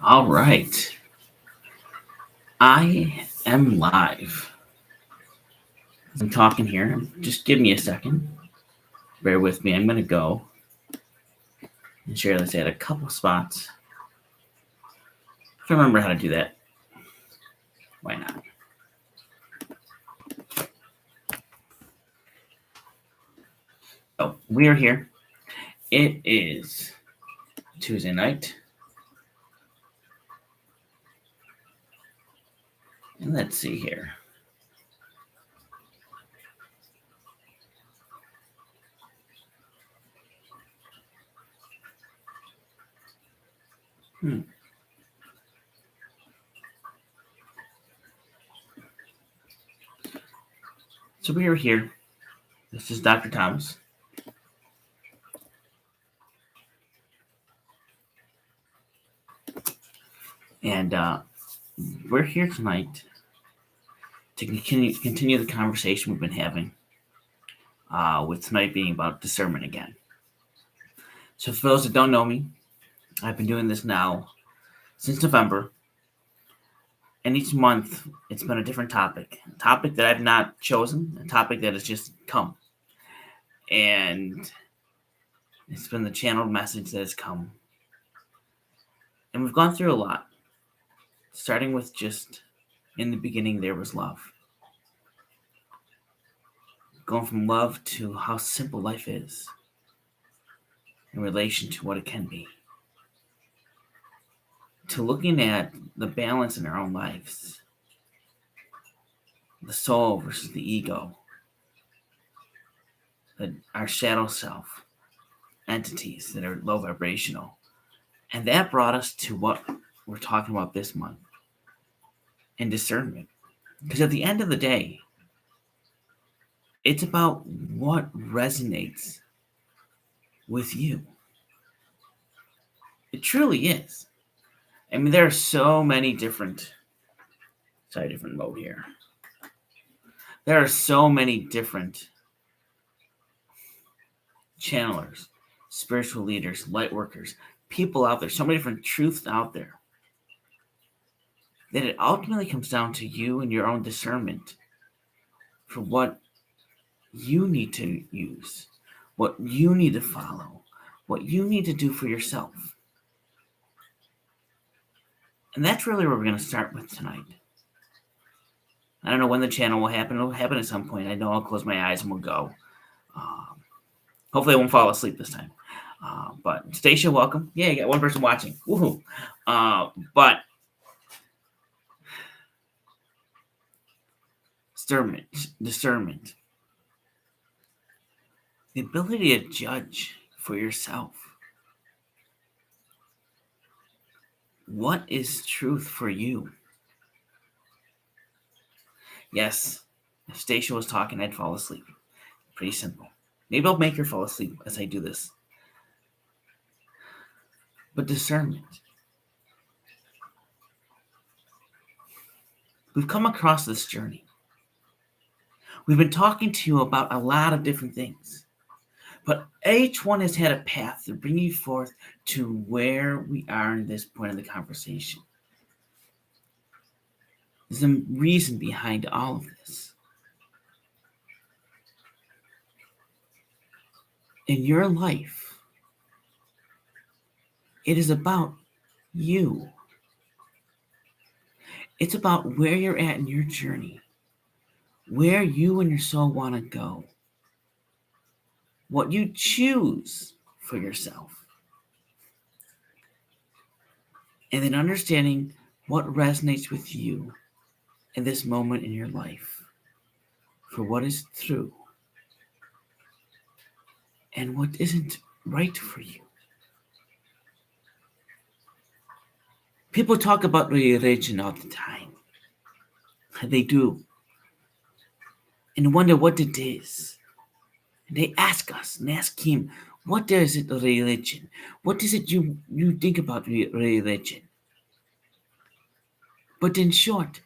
All right. I am live. I'm talking here. Just give me a second. Bear with me. I'm going to go and share this at a couple spots. If I remember how to do that, why not? So, we are here. It is Tuesday night. And let's see here. So, we are here. This is Dr. Thomas. And we're here tonight to continue the conversation we've been having, with tonight being about discernment again. So for those that don't know me, I've been doing this now since November, and each month it's been a different topic. A topic that I've not chosen, a topic that has just come. And it's been the channeled message that has come. And we've gone through a lot, starting with just in the beginning there was love. Going from love to how simple life is in relation to what it can be, to looking at the balance in our own lives, the soul versus the ego, our shadow self, entities that are low vibrational. And that brought us to what we're talking about this month, in discernment. Because at the end of the day, it's about what resonates with you. It truly is. I mean, there are so many different mode here. There are so many different channelers, spiritual leaders, light workers, people out there, so many different truths out there, that it ultimately comes down to you and your own discernment for what you need to use, what you need to follow, what you need to do for yourself. And that's really where we're going to start with tonight. I don't know when the channel will happen. It'll happen at some point. I know I'll close my eyes and we'll go. Hopefully I won't fall asleep this time. But Stacia, welcome. Yeah, you got one person watching. Woohoo. But discernment. The ability to judge for yourself. What is truth for you? Yes, if Stacia was talking, I'd fall asleep. Pretty simple. Maybe I'll make her fall asleep as I do this. But discernment. We've come across this journey. We've been talking to you about a lot of different things. But each one has had a path to bring you forth to where we are in this point of the conversation. There's a reason behind all of this. In your life, it is about you. It's about where you're at in your journey, where you and your soul want to go, what you choose for yourself, and then understanding what resonates with you in this moment in your life for what is true and what isn't right for you. People talk about religion all the time. They do. And wonder what it is. And they ask us and ask him, what is it religion? What is it you think about religion? But in short,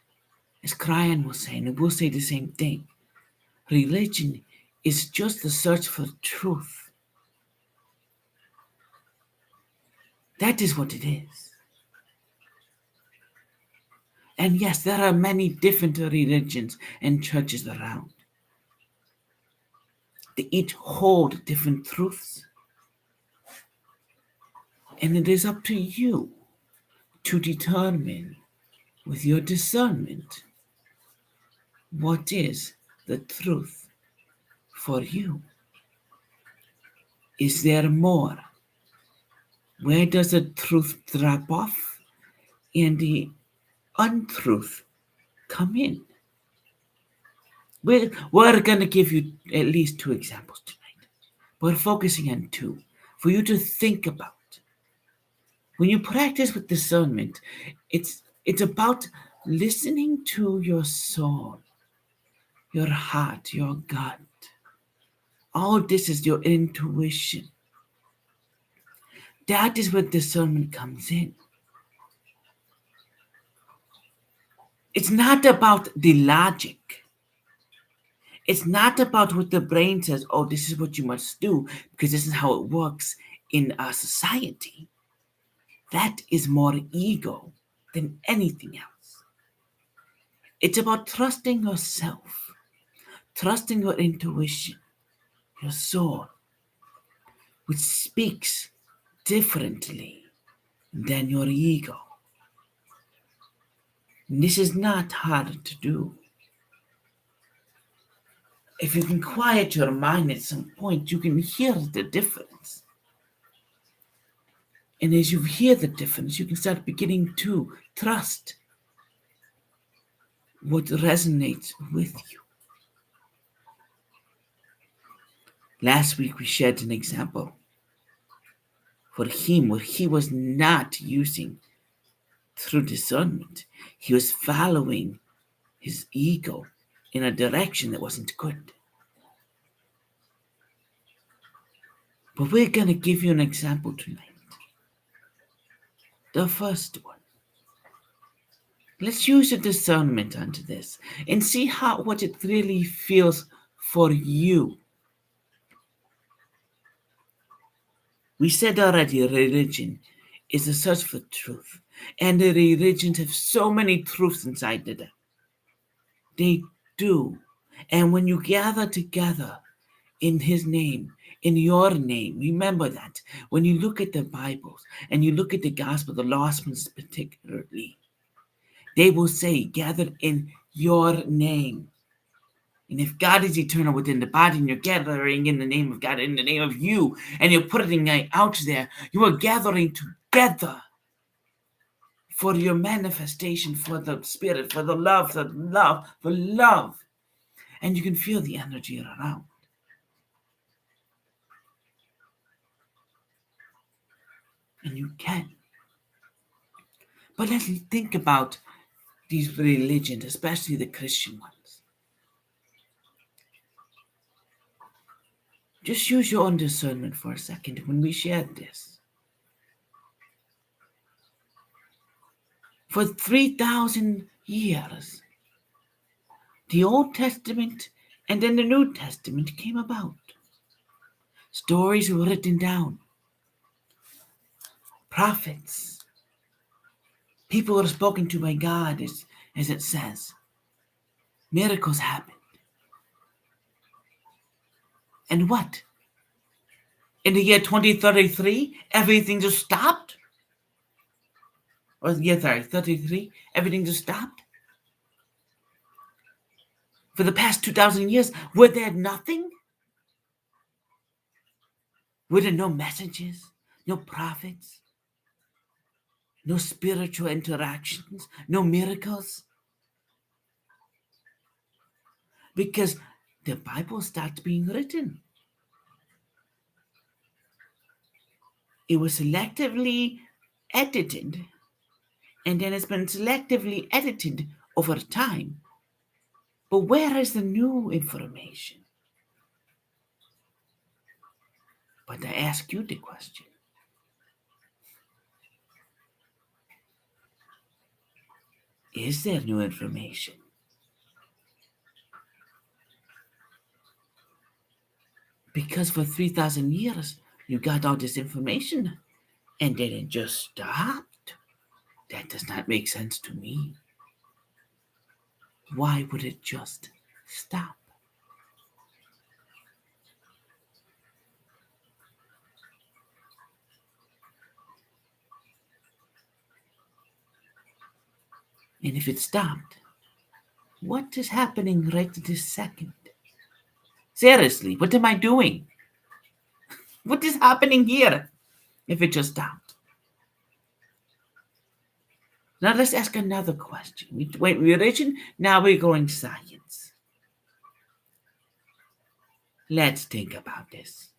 as Kryan was saying, and we'll say the same thing, religion is just the search for truth. That is what it is. And yes, there are many different religions and churches around. They each hold different truths. And it is up to you to determine with your discernment what is the truth for you. Is there more? Where does the truth drop off and the untruth come in? We're going to give you at least two examples tonight. We're focusing on two for you to think about. When you practice with discernment, it's about listening to your soul, your heart, your gut. All this is your intuition. That is where discernment comes in. It's not about the logic. It's not about what the brain says, oh, this is what you must do, because this is how it works in our society. That is more ego than anything else. It's about trusting yourself, trusting your intuition, your soul, which speaks differently than your ego. And this is not hard to do. If you can quiet your mind at some point, you can hear the difference. And as you hear the difference, you can start beginning to trust what resonates with you. Last week, we shared an example for him where he was not using through discernment. He was following his ego in a direction that wasn't good. But we're going to give you an example tonight. The first one. Let's use a discernment onto this and see what it really feels for you. We said already religion is a search for truth. And the religions have so many truths inside them. They do. And when you gather together in his name, in your name, remember that. When you look at the Bibles and you look at the gospel, the lost ones particularly, they will say, gathered in your name. And if God is eternal within the body and you're gathering in the name of God, in the name of you, and you're putting it out there, you are gathering together for your manifestation, for the spirit, for the love, for love. And you can feel the energy around. And you can. But let's think about these religions, especially the Christian ones. Just use your own discernment for a second when we shared this. For 3,000 years, the Old Testament and then the New Testament came about. Stories were written down. Prophets. People were spoken to by God, as it says. Miracles happened. And what? In the year 2033, everything just stopped? Or the year 33, everything just stopped? For the past 2,000 years, were there nothing? Were there no messages, no prophets, no spiritual interactions, no miracles? Because the Bible starts being written. It was selectively edited, and then it's been selectively edited over time. But where is the new information? But I ask you the question. Is there new information? Because for 3,000 years, you got all this information, and then it just stopped. That does not make sense to me. why would it just stop? And if it stopped, what is happening right this second? Seriously, what am I doing? What is happening here if it just stopped? Now let's ask another question. Wait, religion, now we're going science. Let's think about this.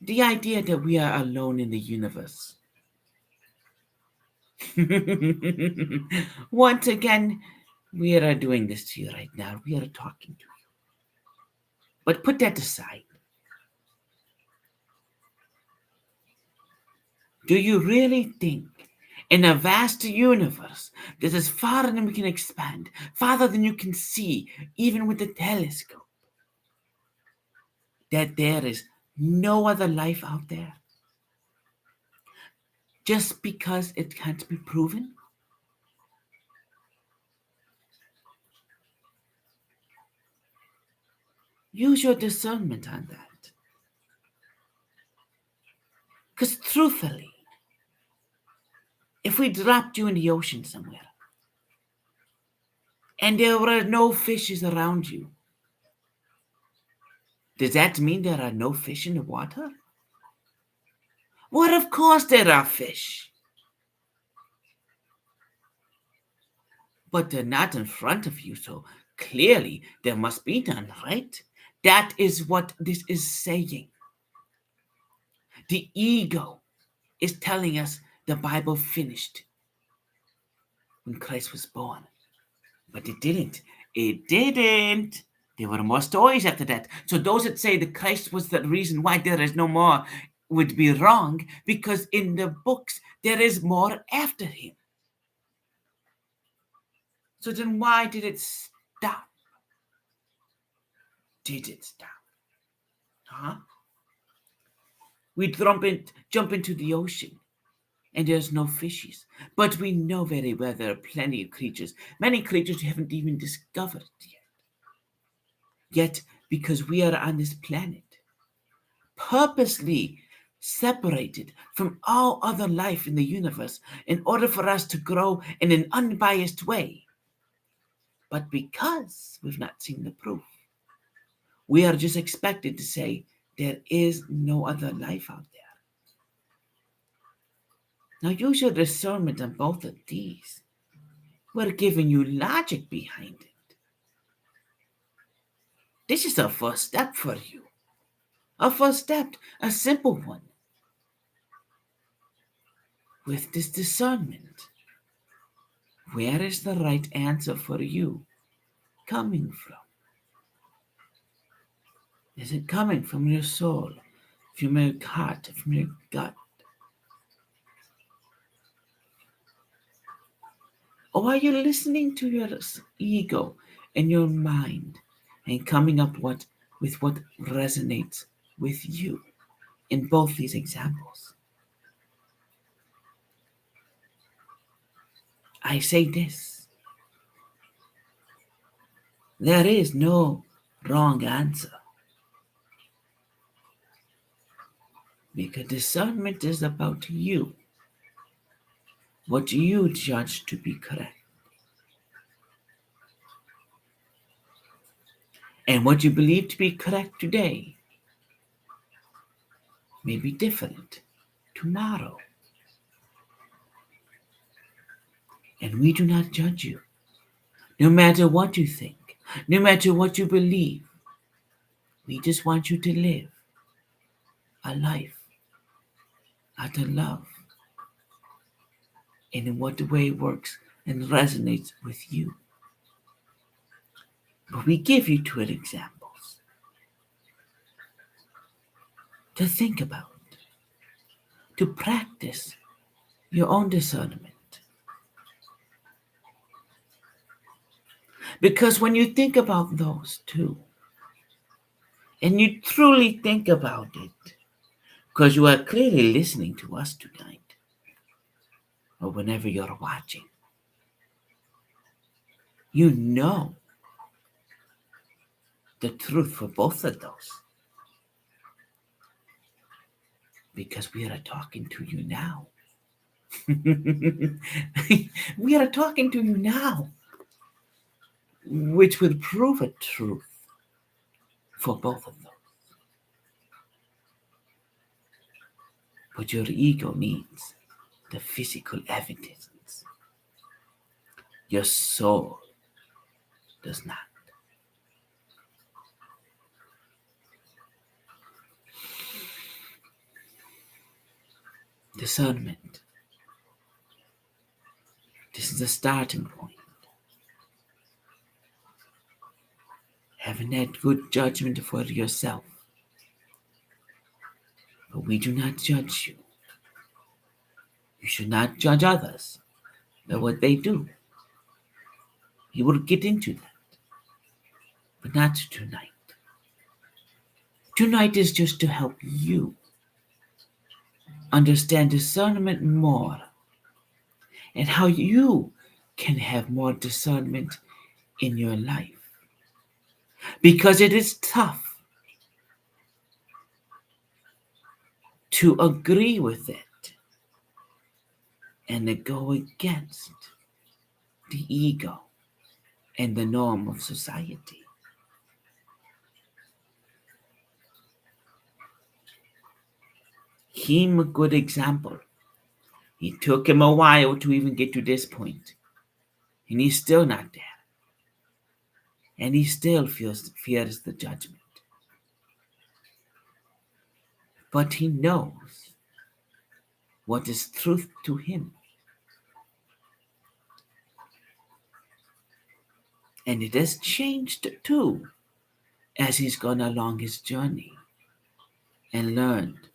The idea that we are alone in the universe. Once again, we are doing this to you right now. We are talking to you. But put that aside. Do you really think in a vast universe that is farther than we can expand, farther than you can see, even with the telescope, that there is no other life out there? Just because it can't be proven? Use your discernment on that. Because truthfully, if we dropped you in the ocean somewhere and there were no fishes around you, does that mean there are no fish in the water? Well, of course there are fish, but they're not in front of you, so clearly there must be none, right? That is what this is saying. The ego is telling us the Bible finished when Christ was born. But it didn't. It didn't. There were more stories after that. So those that say that Christ was the reason why there is no more would be wrong, because in the books there is more after him. So then why did it stop? Did it stop? Huh? We jump into the ocean and there's no fishes. But we know very well there are plenty of creatures. Many creatures we haven't even discovered yet. Yet, because we are on this planet, purposely separated from all other life in the universe in order for us to grow in an unbiased way. But because we've not seen the proof, we are just expected to say there is no other life out there. Now use your discernment on both of these. We're giving you logic behind it. This is a first step for you. A first step, a simple one. With this discernment, where is the right answer for you coming from? Is it coming from your soul, from your heart, from your gut? Or are you listening to your ego and your mind and coming up with what resonates with you in both these examples? I say this: there is no wrong answer, because discernment is about you, what you judge to be correct, and what you believe to be correct today may be different tomorrow. And we do not judge you, no matter what you think, no matter what you believe. We just want you to live a life out of love and in what the way works and resonates with you. But we give you 2 examples to think about, to practice your own discernment. Because when you think about those 2, and you truly think about it, because you are clearly listening to us tonight, or whenever you're watching, You know the truth for both of those because we are talking to you now. We are talking to you now, which will prove a truth for both of them. But your ego needs the physical evidence. Your soul does not. Discernment. This is the starting point. Having that good judgment for yourself. But we do not judge you. You should not judge others by what they do. You will get into that, but not tonight. Tonight is just to help you understand discernment more and how you can have more discernment in your life. Because it is tough to agree with it and to go against the ego and the norm of society. Him a good example. It took him a while to even get to this point, and he's still not there. And he still fears the judgment. But he knows what is truth to him. And it has changed too as he's gone along his journey and learned.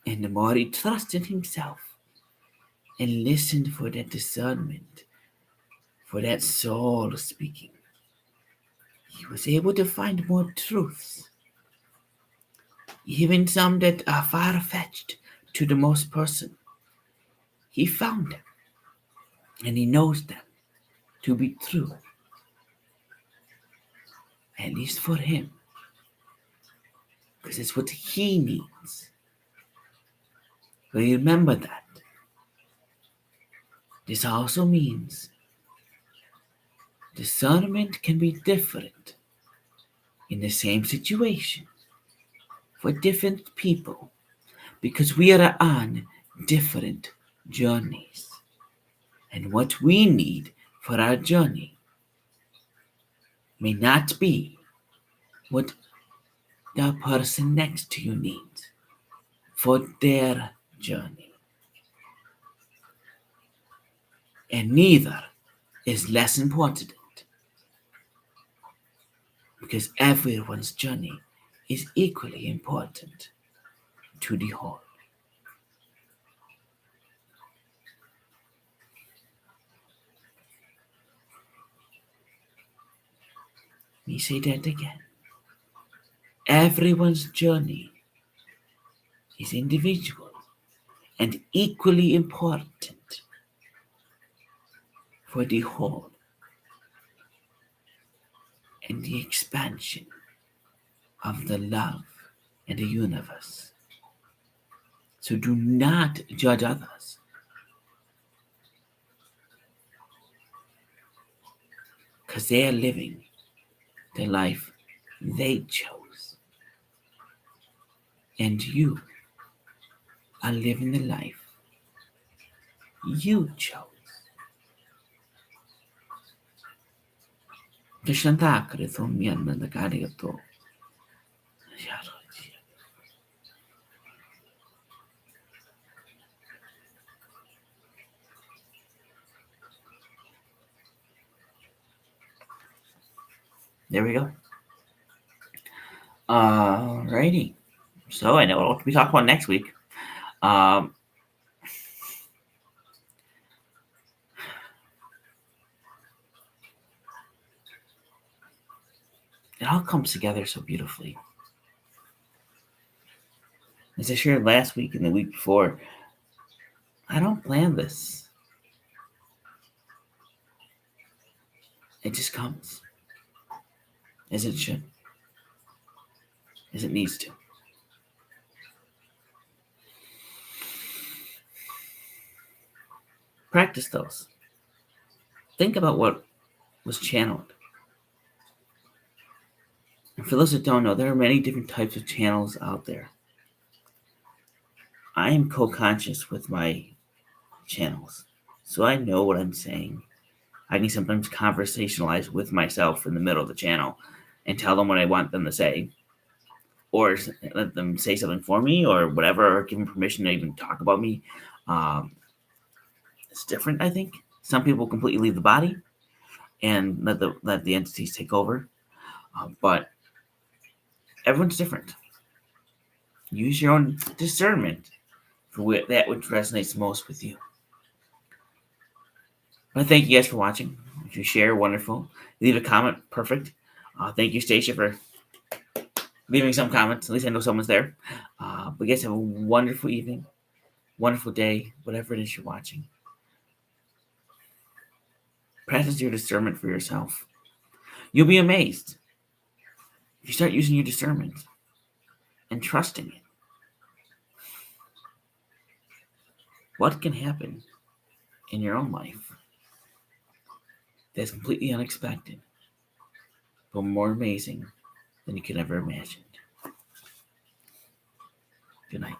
And the more he trusted himself and listened for that discernment, for that soul speaking, he was able to find more truths, even some that are far-fetched to the most person. He found them, and he knows them to be true, at least for him, because it's what he needs. But remember that. This also means discernment can be different in the same situation for different people because we are on different journeys. And what we need for our journey may not be what the person next to you needs for their journey. And neither is less important because everyone's journey is equally important to the whole. Let me say that again. Everyone's journey is individual and equally important for the whole and the expansion of the love and the universe. So do not judge others. Because they are living the life they chose. And you are living the life you chose. There we go. Alrighty. So I know what we talk about next week. Um, it all comes together so beautifully. As I shared last week and the week before, I don't plan this. It just comes as it should, as it needs to. Practice those. Think about what was channeled. And for those that don't know, there are many different types of channels out there. I am co-conscious with my channels, so I know what I'm saying. I can sometimes conversationalize with myself in the middle of the channel and tell them what I want them to say, or let them say something for me, or whatever, or give them permission to even talk about me. Um, it's different, I think. Some people completely leave the body and let the entities take over, but everyone's different. Use your own discernment for that which resonates most with you. I thank you guys for watching. If you share, wonderful. Leave a comment, perfect. Thank you, Stacia, for leaving some comments. At least I know someone's there. But you guys have a wonderful evening, wonderful day, whatever it is you're watching. Practice your discernment for yourself. You'll be amazed if you start using your discernment and trusting it. What can happen in your own life that's completely unexpected, but more amazing than you could ever imagine. Good night.